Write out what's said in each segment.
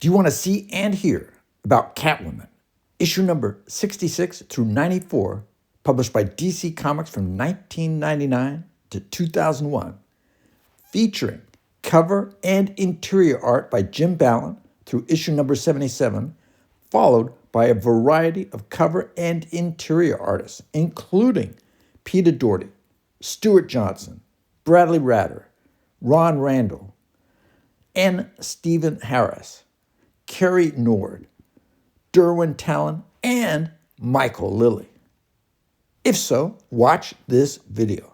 Do you want to see and hear about Catwoman, issue number 66 through 94, published by DC Comics from 1999 to 2001, featuring cover and interior art by Jim Balent through issue number 77, followed by a variety of cover and interior artists, including Peter Doherty, Stewart Johnson, Bradley Rader, Ron Randall, N. Stephen Harris, Cary Nord, Durwin Talon, and Michael Lilly. If so, watch this video.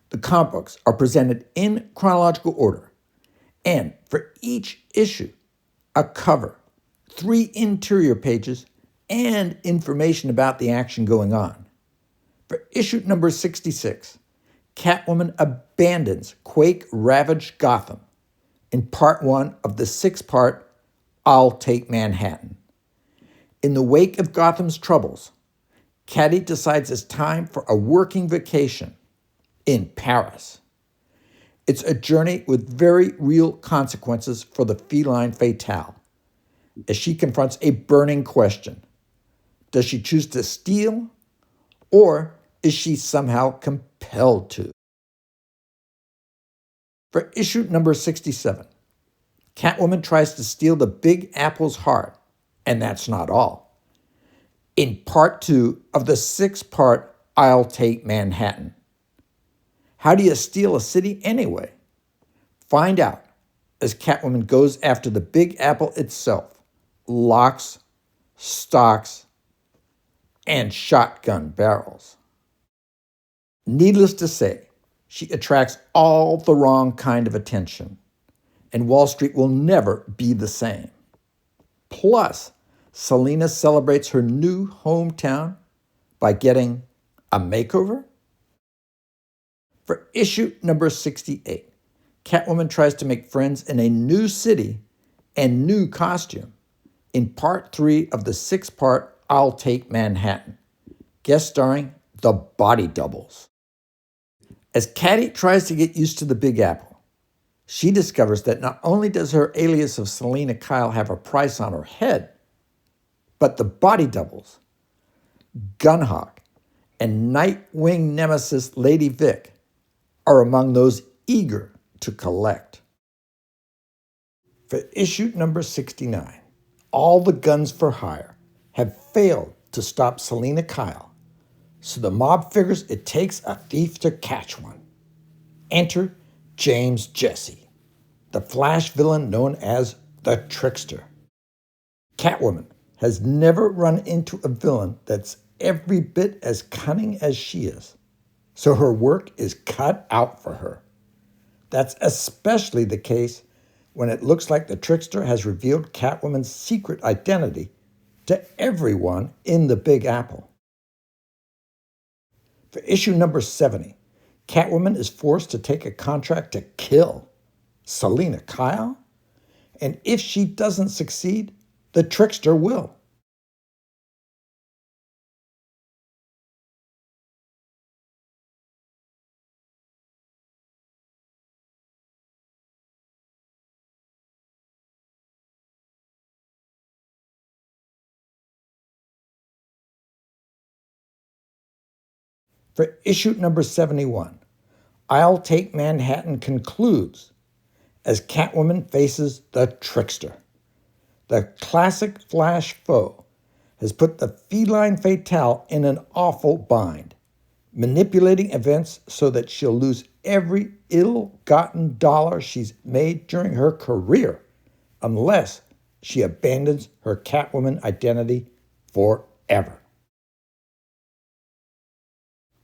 The comic books are presented in chronological order, and for each issue, a cover, 3 interior pages, and information about the action going on. For issue number 66, Catwoman abandons quake-ravaged Gotham in part 1 of the 6-part I'll Take Manhattan. In the wake of Gotham's troubles, Catty decides it's time for a working vacation in Paris. It's a journey with very real consequences for the feline fatale, as she confronts a burning question. Does she choose to steal, or is she somehow compelled to? For issue number 67, Catwoman tries to steal the Big Apple's heart, and that's not all. In part 2 of the 6-part I'll Take Manhattan. How do you steal a city anyway? Find out as Catwoman goes after the Big Apple itself, locks, stocks, and shotgun barrels. Needless to say, she attracts all the wrong kind of attention, and Wall Street will never be the same. Plus, Selina celebrates her new hometown by getting a makeover. For issue number 68, Catwoman tries to make friends in a new city and new costume in part 3 of the 6-part I'll Take Manhattan, guest starring the Body Doubles. As Catty tries to get used to the Big Apple, she discovers that not only does her alias of Selina Kyle have a price on her head, but the Body Doubles, Gunhawk, and Nightwing nemesis Lady Vic are among those eager to collect. For issue number 69, all the guns for hire have failed to stop Selina Kyle, so the mob figures it takes a thief to catch one. Enter James Jesse, the Flash villain known as the Trickster. Catwoman has never run into a villain that's every bit as cunning as she is, so her work is cut out for her. That's especially the case when it looks like the Trickster has revealed Catwoman's secret identity to everyone in the Big Apple. For issue number 70, Catwoman is forced to take a contract to kill Selina Kyle, and if she doesn't succeed, the Trickster will. For issue number 71, I'll Take Manhattan concludes as Catwoman faces the Trickster. The classic Flash foe has put the feline fatale in an awful bind, manipulating events so that she'll lose every ill-gotten dollar she's made during her career, unless she abandons her Catwoman identity forever.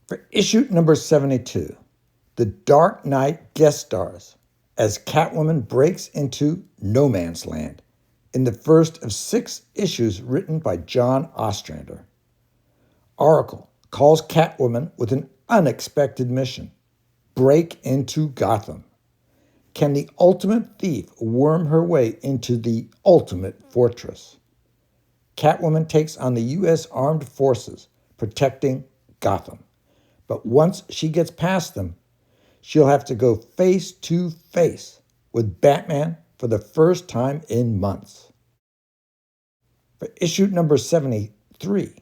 For issue number 72, The Dark Knight guest stars as Catwoman breaks into no man's land in the first of 6 issues written by John Ostrander. Oracle calls Catwoman with an unexpected mission: break into Gotham. Can the ultimate thief worm her way into the ultimate fortress? Catwoman takes on the U.S. Armed Forces protecting Gotham. But once she gets past them, she'll have to go face to face with Batman, for the first time in months. For issue number 73,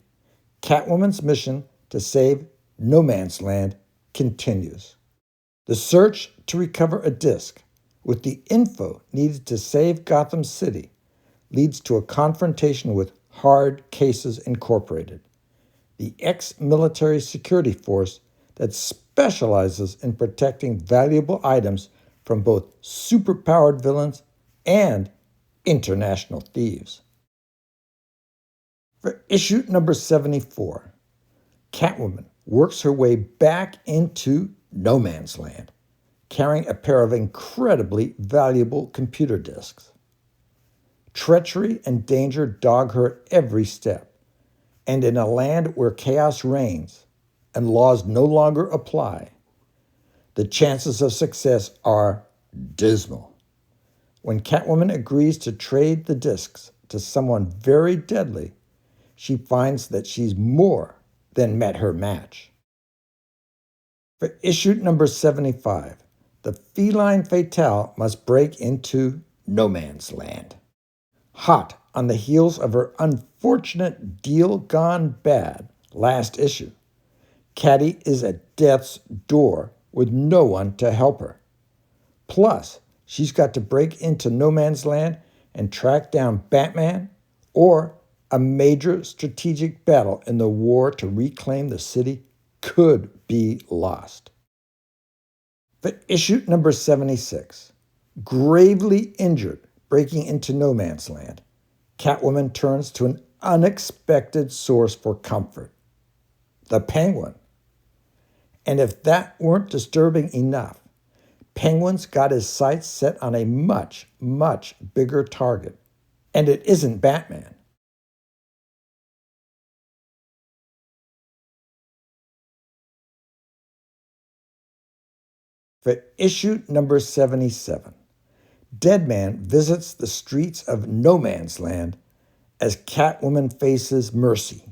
Catwoman's mission to save No Man's Land continues. The search to recover a disc with the info needed to save Gotham City leads to a confrontation with Hard Cases Incorporated, the ex-military security force that specializes in protecting valuable items from both superpowered villains and international thieves. For issue number 74, Catwoman works her way back into No Man's Land, carrying a pair of incredibly valuable computer disks. Treachery and danger dog her every step, and in a land where chaos reigns and laws no longer apply, the chances of success are dismal. When Catwoman agrees to trade the disks to someone very deadly, she finds that she's more than met her match. For issue number 75, the feline fatale must break into No Man's Land. Hot on the heels of her unfortunate deal gone bad last issue, Catty is at death's door with no one to help her. Plus, she's got to break into No Man's Land and track down Batman or a major strategic battle in the war to reclaim the city could be lost. For issue number 76, gravely injured breaking into No Man's Land, Catwoman turns to an unexpected source for comfort, the Penguin. And if that weren't disturbing enough, Penguin's got his sights set on a much, much bigger target, and it isn't Batman. For issue number 77, Deadman visits the streets of No Man's Land as Catwoman faces Mercy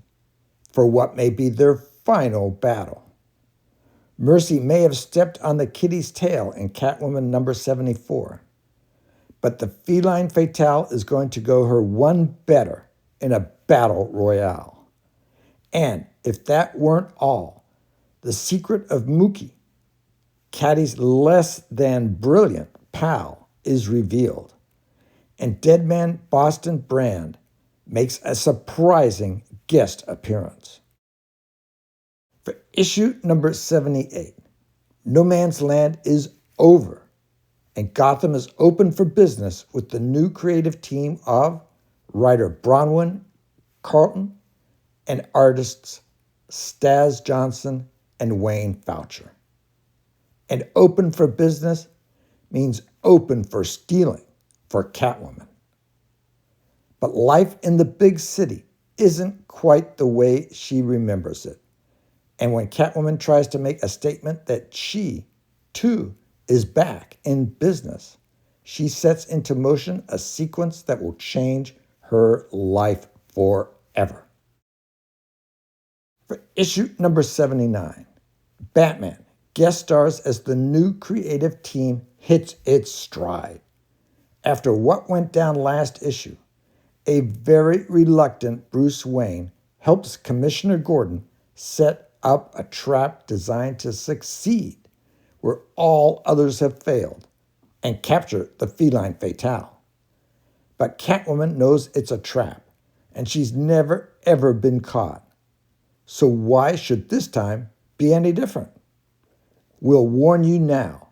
for what may be their final battle. Mercy may have stepped on the kitty's tail in Catwoman number 74, but the feline fatale is going to go her one better in a battle royale. And if that weren't all, the secret of Mookie, Catty's less than brilliant pal, is revealed, and Deadman Boston Brand makes a surprising guest appearance. For issue number 78, No Man's Land is over, and Gotham is open for business with the new creative team of writer Bronwyn Carlton and artists Staz Johnson and Wayne Foucher. And open for business means open for stealing for Catwoman. But life in the big city isn't quite the way she remembers it. And when Catwoman tries to make a statement that she, too, is back in business, she sets into motion a sequence that will change her life forever. For issue number 79, Batman guest stars as the new creative team hits its stride. After what went down last issue, a very reluctant Bruce Wayne helps Commissioner Gordon set up a trap designed to succeed where all others have failed and capture the feline fatale. But Catwoman knows it's a trap, and she's never, ever been caught. So why should this time be any different? We'll warn you now,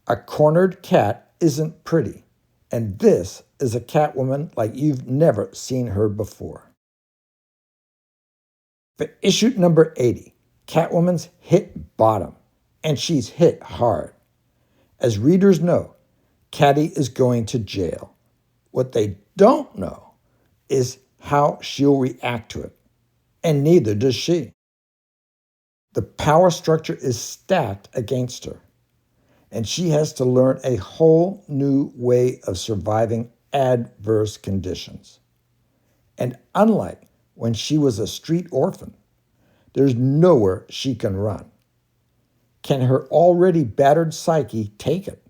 a cornered cat isn't pretty, and this is a Catwoman like you've never seen her before. For issue number 80, Catwoman's hit bottom, and she's hit hard. As readers know, Catty is going to jail. What they don't know is how she'll react to it, and neither does she. The power structure is stacked against her, and she has to learn a whole new way of surviving adverse conditions. And unlike when she was a street orphan, there's nowhere she can run. Can her already battered psyche take it?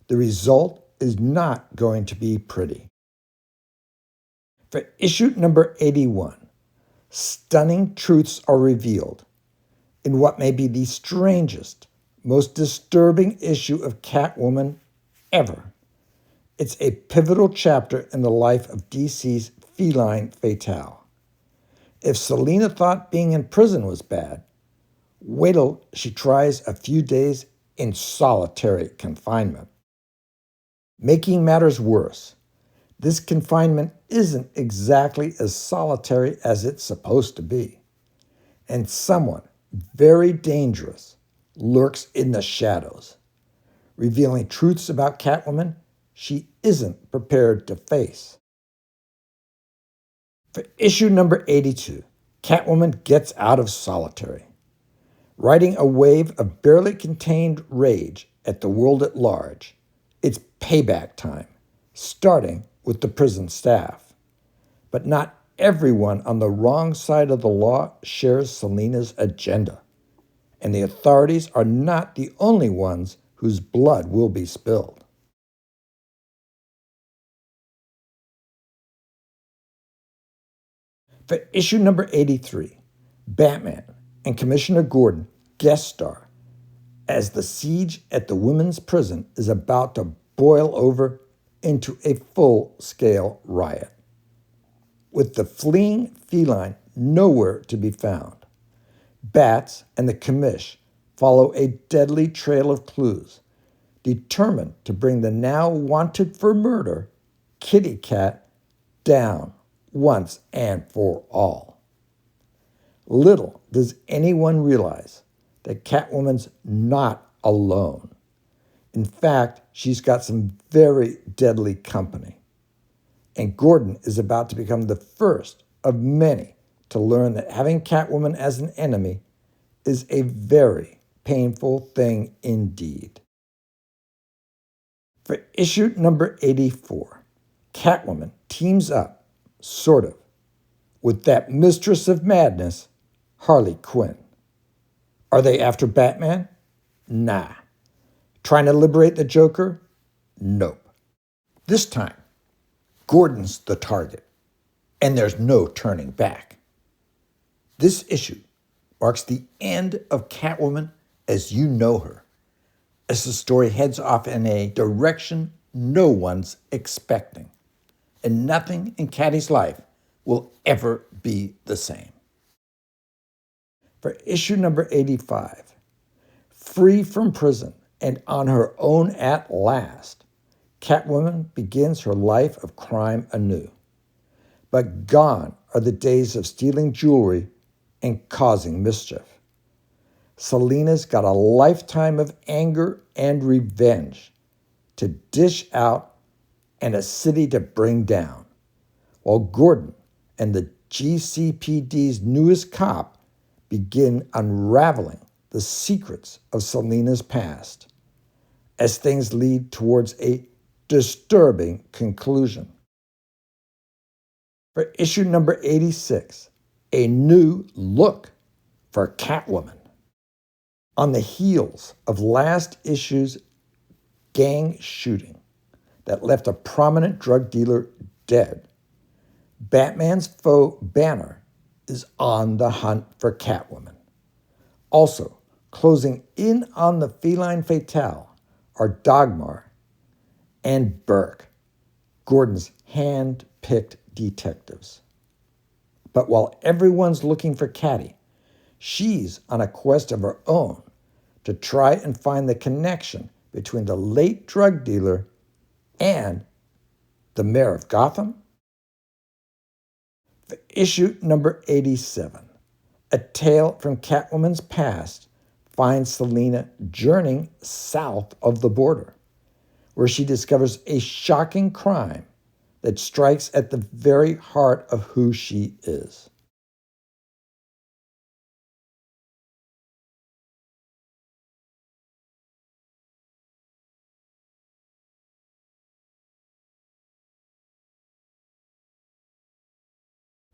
The result is not going to be pretty. For issue number 81, stunning truths are revealed in what may be the strangest, most disturbing issue of Catwoman ever. It's a pivotal chapter in the life of DC's feline fatale. If Selina thought being in prison was bad, wait till she tries a few days in solitary confinement. Making matters worse, this confinement isn't exactly as solitary as it's supposed to be, and someone very dangerous lurks in the shadows, revealing truths about Catwoman she isn't prepared to face. For issue number 82, Catwoman gets out of solitary. Riding a wave of barely contained rage at the world at large, it's payback time, starting with the prison staff. But not everyone on the wrong side of the law shares Selina's agenda, and the authorities are not the only ones whose blood will be spilled. For issue number 83, Batman and Commissioner Gordon guest star as the siege at the women's prison is about to boil over into a full-scale riot. With the fleeing feline nowhere to be found, Bats and the commish follow a deadly trail of clues, determined to bring the now wanted for murder kitty cat down once and for all. Little does anyone realize that Catwoman's not alone. In fact, she's got some very deadly company. And Gordon is about to become the first of many to learn that having Catwoman as an enemy is a very painful thing indeed. For issue number 84, Catwoman teams up, sort of, with that mistress of madness, Harley Quinn. Are they after Batman? Nah. Trying to liberate the Joker? Nope. This time, Gordon's the target, and there's no turning back. This issue marks the end of Catwoman as you know her, as the story heads off in a direction no one's expecting, and nothing in Catty's life will ever be the same. For issue number 85, free from prison and on her own at last, Catwoman begins her life of crime anew. But gone are the days of stealing jewelry and causing mischief. Selina's got a lifetime of anger and revenge to dish out and a city to bring down, while Gordon and the GCPD's newest cop begin unraveling the secrets of Selina's past as things lead towards a disturbing conclusion. For issue number 86, a new look for Catwoman. On the heels of last issue's gang shooting that left a prominent drug dealer dead, Batman's foe Banner is on the hunt for Catwoman. Also, closing in on the feline fatale are Dagmar and Burke, Gordon's hand-picked detectives. But while everyone's looking for Catty, she's on a quest of her own to try and find the connection between the late drug dealer and the mayor of Gotham. For issue number 87, a tale from Catwoman's past finds Selina journeying south of the border, where she discovers a shocking crime that strikes at the very heart of who she is.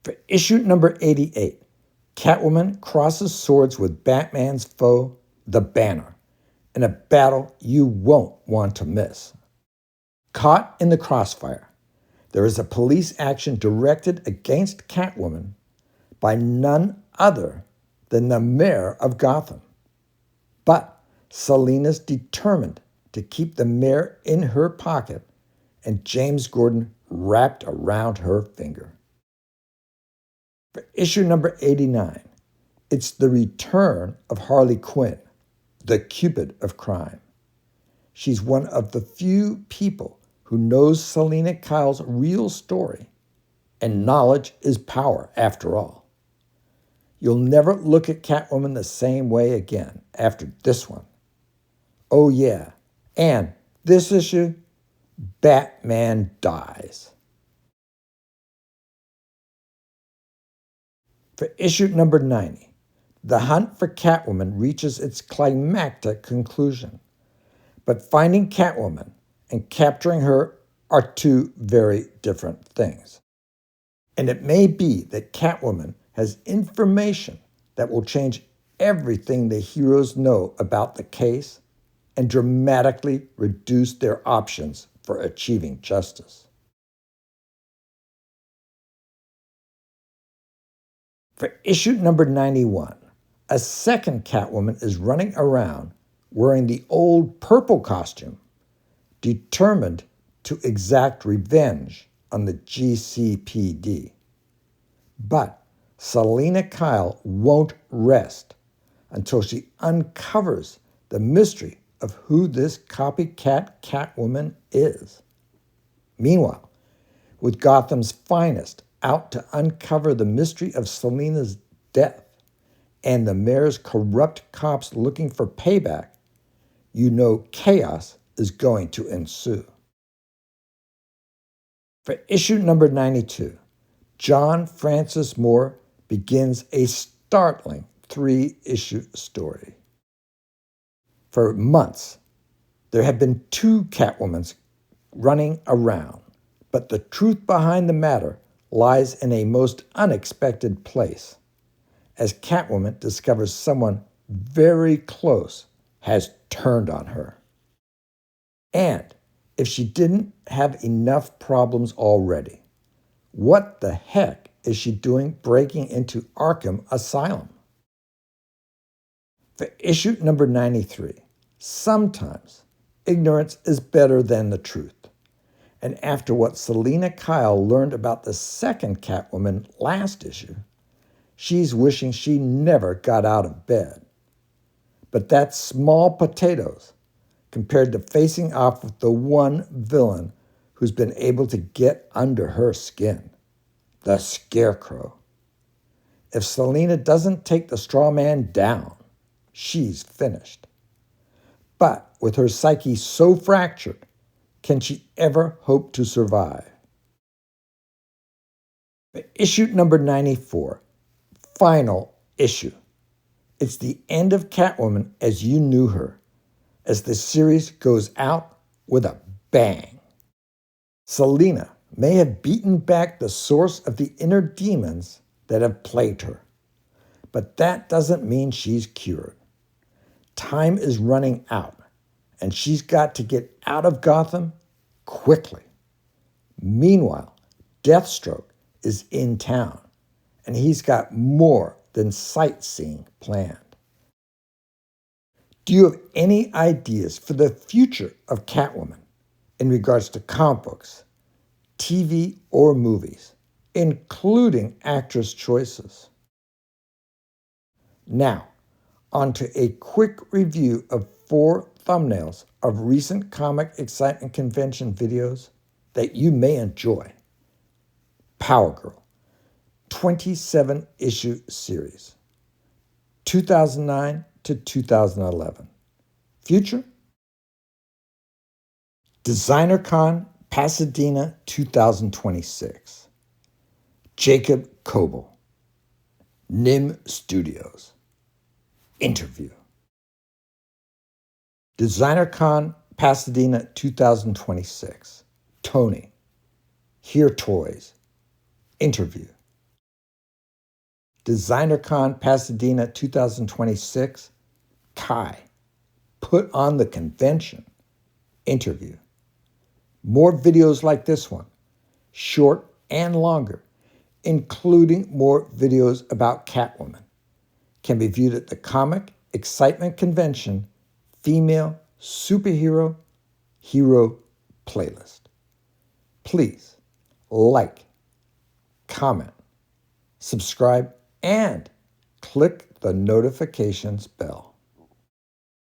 For issue number 88, Catwoman crosses swords with Batman's foe, the Banner, in a battle you won't want to miss. Caught in the crossfire, there is a police action directed against Catwoman by none other than the mayor of Gotham. But Selina's determined to keep the mayor in her pocket and James Gordon wrapped around her finger. For issue number 89, it's the return of Harley Quinn, the Cupid of crime. She's one of the few people who knows Selina Kyle's real story, and knowledge is power after all. You'll never look at Catwoman the same way again after this one. Oh yeah, and this issue, Batman dies. For issue number 90, the hunt for Catwoman reaches its climactic conclusion. But finding Catwoman and capturing her are two very different things. And it may be that Catwoman has information that will change everything the heroes know about the case and dramatically reduce their options for achieving justice. For issue number 91, a second Catwoman is running around wearing the old purple costume, determined to exact revenge on the GCPD. But Selina Kyle won't rest until she uncovers the mystery of who this copycat Catwoman is. Meanwhile, with Gotham's finest out to uncover the mystery of Selina's death and the mayor's corrupt cops looking for payback, you know chaos is going to ensue. For issue number 92, John Francis Moore begins a startling 3-issue story. For months, there have been 2 Catwomans running around, but the truth behind the matter lies in a most unexpected place, as Catwoman discovers someone very close has turned on her. And if she didn't have enough problems already, what the heck is she doing breaking into Arkham Asylum? For issue number 93, sometimes ignorance is better than the truth. And after what Selina Kyle learned about the second Catwoman last issue, she's wishing she never got out of bed. But that's small potatoes compared to facing off with the one villain who's been able to get under her skin, the Scarecrow. If Selina doesn't take the straw man down, she's finished. But with her psyche so fractured, can she ever hope to survive? Issue number 94, final issue. It's the end of Catwoman as you knew her, as the series goes out with a bang. Selina may have beaten back the source of the inner demons that have plagued her, but that doesn't mean she's cured. Time is running out, and she's got to get out of Gotham quickly. Meanwhile, Deathstroke is in town, and he's got more than sightseeing planned. Do you have any ideas for the future of Catwoman in regards to comic books, TV, or movies, including actress choices? Now, on to a quick review of 4 thumbnails of recent Comic Excitement Convention videos that you may enjoy. Power Girl, 27-issue series, 2009 to 2011. Future? DesignerCon Pasadena 2026. Jacob Coble, Nim Studios. Interview. DesignerCon Pasadena 2026. Tony, Here Toys. Interview. DesignerCon Pasadena 2026. Kai, Put on the Convention. Interview. More videos like this one, short and longer, including more videos about Catwoman, can be viewed at the Comic Excitement Convention Female Superhero Hero playlist. Please like, comment, subscribe, and click the notifications bell.